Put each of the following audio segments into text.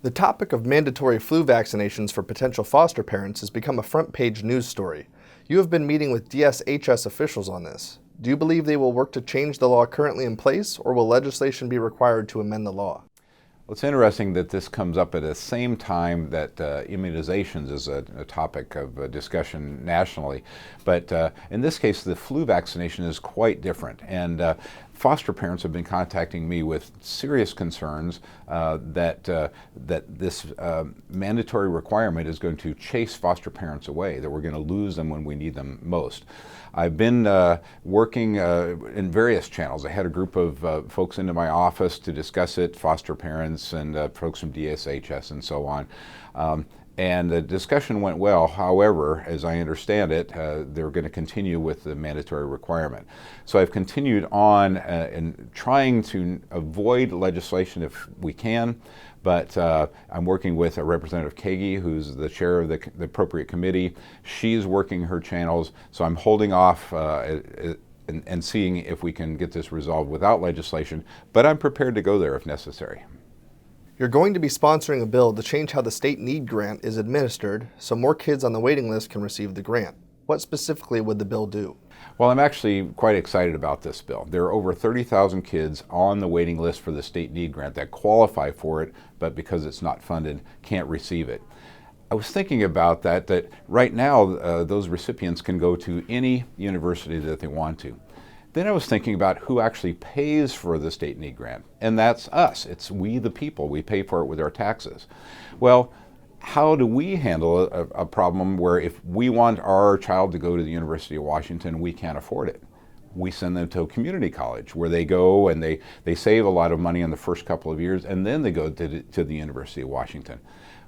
The topic of mandatory flu vaccinations for potential foster parents has become a front-page news story. You have been meeting with DSHS officials on this. Do you believe they will work to change the law currently in place, or will legislation be required to amend the law? Well, it's interesting that this comes up at the same time that immunizations is a topic of discussion nationally. But in this case, the flu vaccination is quite different. And foster parents have been contacting me with serious concerns that this mandatory requirement is going to chase foster parents away, that we're going to lose them when we need them most. I've been working in various channels. I had a group of folks into my office to discuss it, foster parents and folks from DSHS and so on. And the discussion went well. However, as I understand it, they're going to continue with the mandatory requirement. So I've continued on in trying to avoid legislation if we can, but I'm working with a Representative Kagi, who's the chair of the appropriate committee. She's working her channels, so I'm holding off and seeing if we can get this resolved without legislation, but I'm prepared to go there if necessary. You're going to be sponsoring a bill to change how the state need grant is administered so more kids on the waiting list can receive the grant. What specifically would the bill do? Well, I'm actually quite excited about this bill. There are over 30,000 kids on the waiting list for the state need grant that qualify for it, but because it's not funded, can't receive it. I was thinking about that right now those recipients can go to any university that they want to. Then I was thinking about who actually pays for the state need grant, and that's us. It's we the people. We pay for it with our taxes. Well, how do we handle a problem where if we want our child to go to the University of Washington, we can't afford it? We send them to a community college where they go and they save a lot of money in the first couple of years, and then they go to the University of Washington.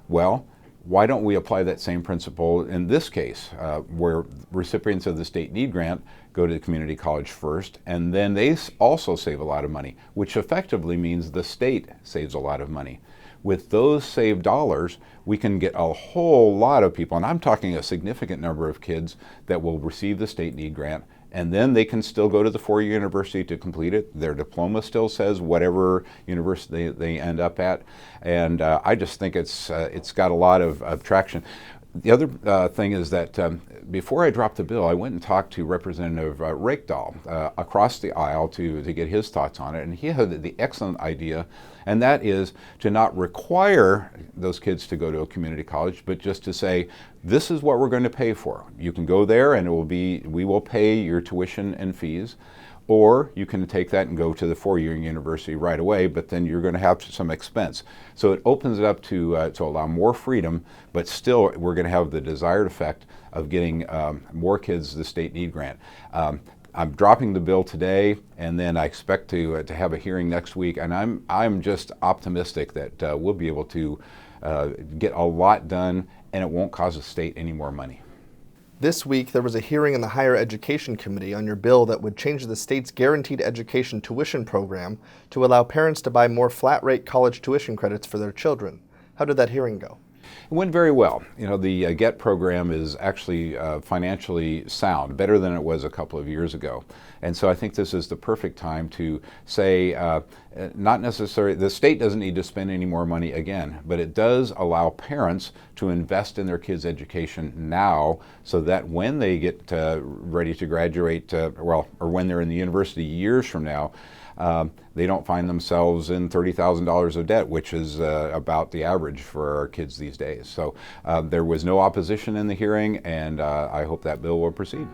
Well, why don't we apply that same principle in this case, where recipients of the state need grant go to the community college first, and then they also save a lot of money, which effectively means the state saves a lot of money. With those saved dollars, we can get a whole lot of people, and I'm talking a significant number of kids that will receive the state need grant, and then they can still go to the four-year university to complete it. Their diploma still says whatever university they end up at, and I just think it's got a lot of traction. The other thing is that before I dropped the bill, I went and talked to Representative Rakedahl across the aisle to get his thoughts on it, and he had the excellent idea, and that is to not require those kids to go to a community college, but just to say, this is what we're going to pay for. You can go there and we will pay your tuition and fees, or you can take that and go to the four-year university right away, but then you're going to have some expense. So it opens it up to allow more freedom, but still we're going to have the desired effect of getting more kids the state need grant. I'm dropping the bill today, and then I expect to have a hearing next week, and I'm just optimistic that we'll be able to get a lot done, and it won't cost the state any more money. This week, there was a hearing in the Higher Education Committee on your bill that would change the state's guaranteed education tuition program to allow parents to buy more flat-rate college tuition credits for their children. How did that hearing go? It went very well. You know, the GET program is actually financially sound, better than it was a couple of years ago. And so I think this is the perfect time to say, not necessarily, the state doesn't need to spend any more money again, but it does allow parents to invest in their kids' education now so that when they get ready to graduate, or when they're in the university years from now, they don't find themselves in $30,000 of debt, which is about the average for our kids these days. So there was no opposition in the hearing, and I hope that bill will proceed.